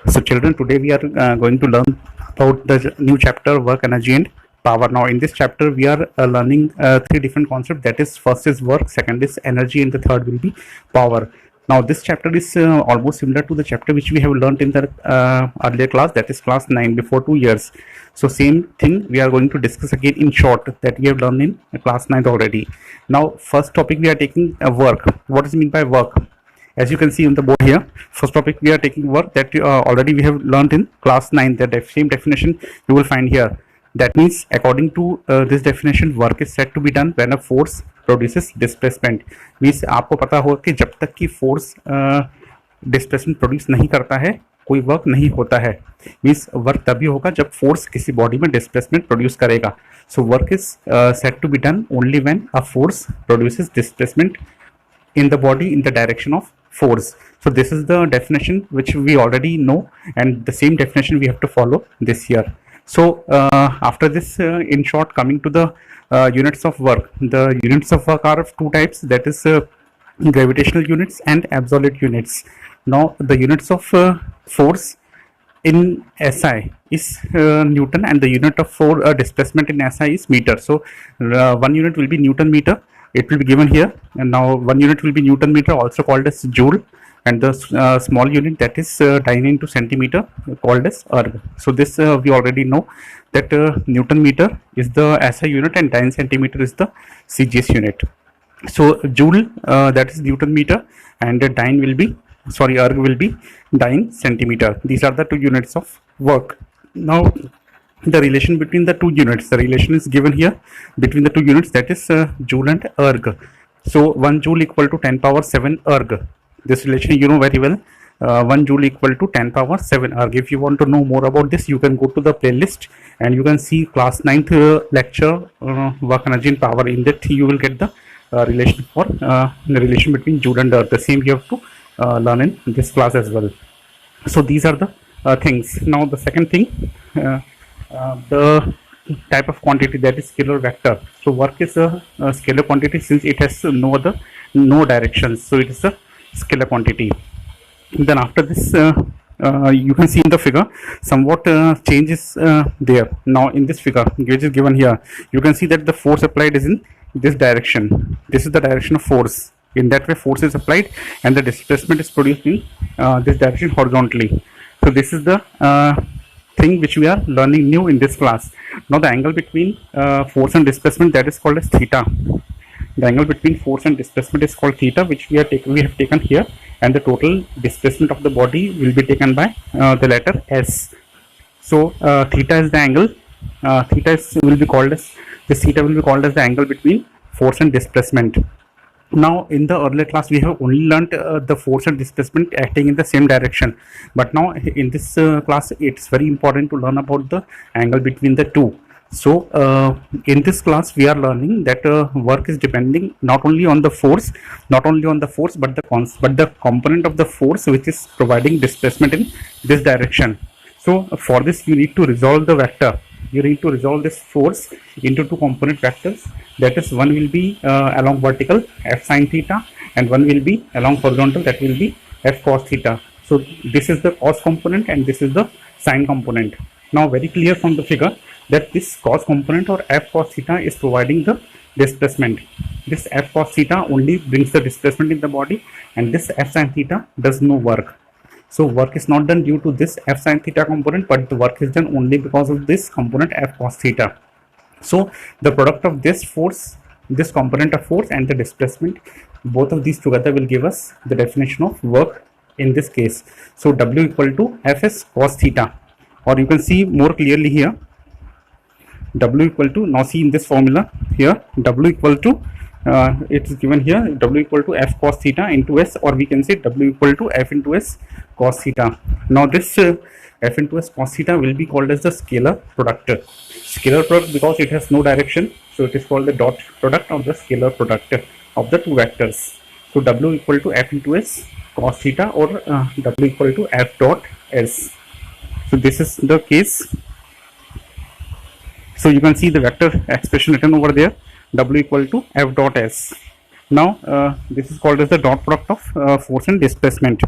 So children, today we are going to learn about the new chapter, work, energy and power. Now in this chapter we are learning three different concepts, that is, first is work, second is energy and the third will be power. Now this chapter is almost similar to the chapter which we have learned in the earlier class, that is class 9, before 2 years. So same thing we are going to discuss again in short, that we have learned in class 9 already. Now first topic we are taking work. What does it mean by work? As you can see on the board here, first topic we are taking work, that already we have learned in class 9. The same definition you will find here. That means according to this definition, work is said to be done when a force produces displacement. Means आपको पता होगा कि जब तक कि force displacement produce नहीं करता है, कोई वर्क नहीं होता है. मीन्स वर्क तभी होगा जब फोर्स किसी बॉडी में डिस्प्लेसमेंट प्रोड्यूस करेगा. So work is said to be done only when a force produces displacement in the body in the direction of force. So this is the definition which we already know, and the same definition we have to follow this year. So after this, in short, coming to the units of work. The units of work are of two types, that is gravitational units and absolute units. Now the units of force in SI is Newton, and the unit of displacement in SI is meter. So one unit will be Newton meter. It will be given here, and now one unit will be Newton meter, also called as joule, and the small unit, that is dyne into centimeter, called as erg. So this we already know, that Newton meter is the SI unit and dyne centimeter is the CGS unit. So joule, that is Newton meter, and dyne will be, erg will be dyne centimeter. These are the two units of work. Now the relation between the two units, the relation is given here between the two units, that is joule and erg. So 1 joule equal to 10 power 7 erg. This relation you know very well. 1 joule equal to 10 power 7 erg. If you want to know more about this, you can go to the playlist and you can see class 9th lecture, work, energy and power. In that you will get the relation for the relation between joule and erg. The same you have to learn in this class as well. So these are the things. Now the second thing, the type of quantity, that is scalar vector. So work is a scalar quantity since it has no directions, so it is a scalar quantity. Then after this, you can see in the figure somewhat change is there. Now in this figure which is given here, you can see that the force applied is in this direction. This is the direction of force. In that way force is applied and the displacement is produced in this direction horizontally. So this is the thing which we are learning new in this class. Now the angle between force and displacement, that is called as theta. The angle between force and displacement is called theta, which we have taken here, and the total displacement of the body will be taken by the letter S. So theta is the angle. Will be called as the angle between force and displacement. Now in the earlier class we have only learnt the force and displacement acting in the same direction, but now in this class it's very important to learn about the angle between the two. So in this class we are learning that work is depending not only on the force, but the component of the force which is providing displacement in this direction. So for this you need to resolve the vector. You need to resolve this force into two component vectors, that is one will be along vertical, f sin theta, and one will be along horizontal, that will be f cos theta. So this is the cos component and this is the sin component. Now very clear from the figure that this cos component or f cos theta is providing the displacement. This f cos theta only brings the displacement in the body, and this f sin theta does no work. So work is not done due to this f sin theta component, but the work is done only because of this component f cos theta. So the product of this force, this component of force and the displacement, both of these together will give us the definition of work in this case. So W equal to Fs cos theta, or you can see more clearly here, W equal to, now see in this formula here, W equal to it is given here, W equal to F cos theta into S, or we can say W equal to F into S cos theta. Now this F into S cos theta will be called as the scalar product. Scalar product because it has no direction, so it is called the dot product of the scalar product of the two vectors. So W equal to F into S cos theta, or W equal to F dot S. So this is the case. So you can see the vector expression written over there, W equal to F dot S. Now this is called as the dot product of force and displacement.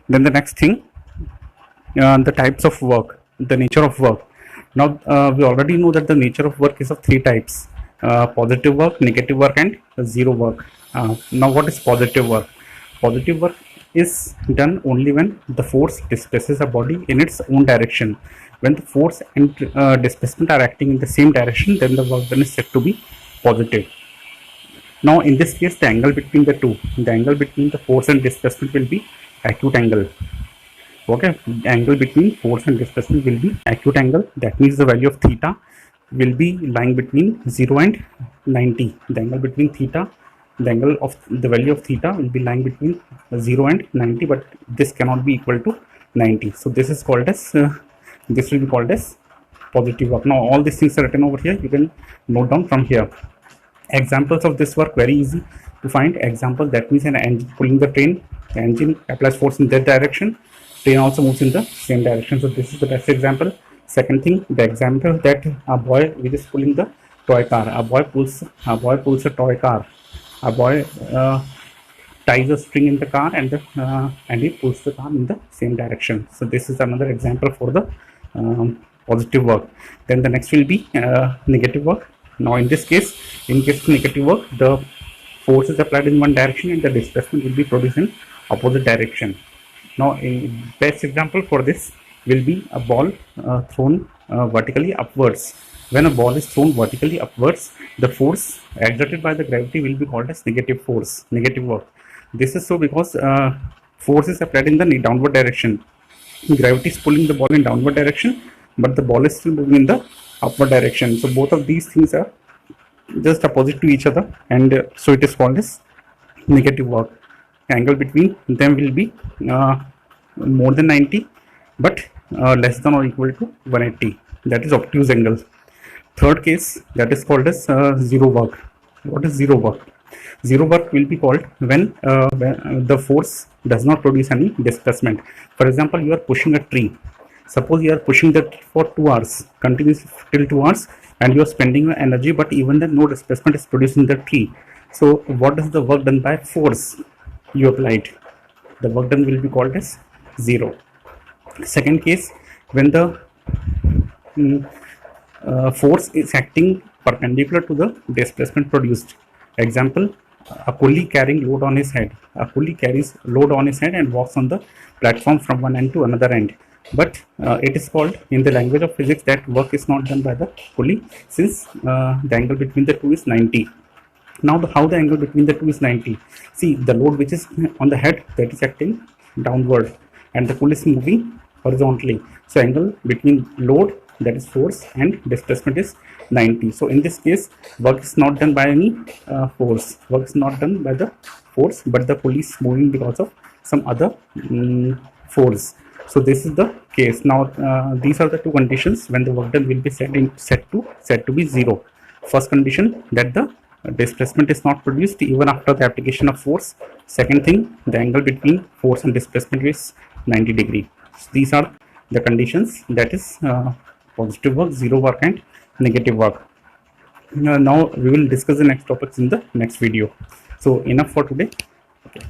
Then the next thing, the types of work, the nature of work. Now we already know that the nature of work is of three types: positive work, negative work, and zero work. Now what is positive work? Positive work is done only when the force displaces a body in its own direction. When the force and displacement are acting in the same direction, then the work done is said to be positive. Now in this case, the angle between the two, the angle between the force and displacement will be acute angle. Okay, the angle between force and displacement will be acute angle. That means the value of theta will be lying between 0 and 90. The angle between theta, the angle of the value of theta will be lying between 0 and 90, but this cannot be equal to 90. So this is called as this will be called as positive work. Now all these things are written over here. You can note down from here. Examples of this work, very easy to find. Example, that means an engine pulling the train. The engine applies force in that direction. Train also moves in the same direction. So this is the best example. Second thing, the example that a boy which is pulling the toy car. A boy pulls a toy car. A boy ties a string in the car and he pulls the car in the same direction. So this is another example for the positive work. Then the next will be negative work. Now in this case, in case of negative work, the force is applied in one direction and the displacement will be produced in opposite direction. Now a best example for this will be a ball thrown vertically upwards. When a ball is thrown vertically upwards, the force exerted by the gravity will be called as negative force, negative work. This is so because force is applied in the downward direction. Gravity is pulling the ball in downward direction, but the ball is still moving in the upward direction. So both of these things are just opposite to each other, and so it is called as negative work. Angle between them will be more than 90, but less than or equal to 180. That is obtuse angle. Third case, that is called as zero work. What is zero work? Zero work will be called when the force does not produce any displacement. For example, you are pushing a tree. Suppose you are pushing that for 2 hours, continuous till 2 hours, and you are spending your energy, but even then no displacement is produced in the tree. So what is the work done by force you applied? The work done will be called as zero. Second case, when the force is acting perpendicular to the displacement produced. Example, a coolie carrying load on his head. A coolie carries load on his head and walks on the platform from one end to another end. But it is called in the language of physics that work is not done by the pulley, since the angle between the two is 90. Now how the angle between the two is 90? See, the load which is on the head, that is acting downward, and the pulley is moving horizontally. So angle between load, that is force, and displacement is 90. So in this case, work is not done by any force. Work is not done by the force, but the pulley is moving because of some other force. So this is the case. Now these are the two conditions when the work done will be set to be zero. First condition, that the displacement is not produced even after the application of force. Second thing, the angle between force and displacement is 90 degree. So these are the conditions, that is positive work, zero work, and negative work. Now we will discuss the next topics in the next video. So enough for today. Okay.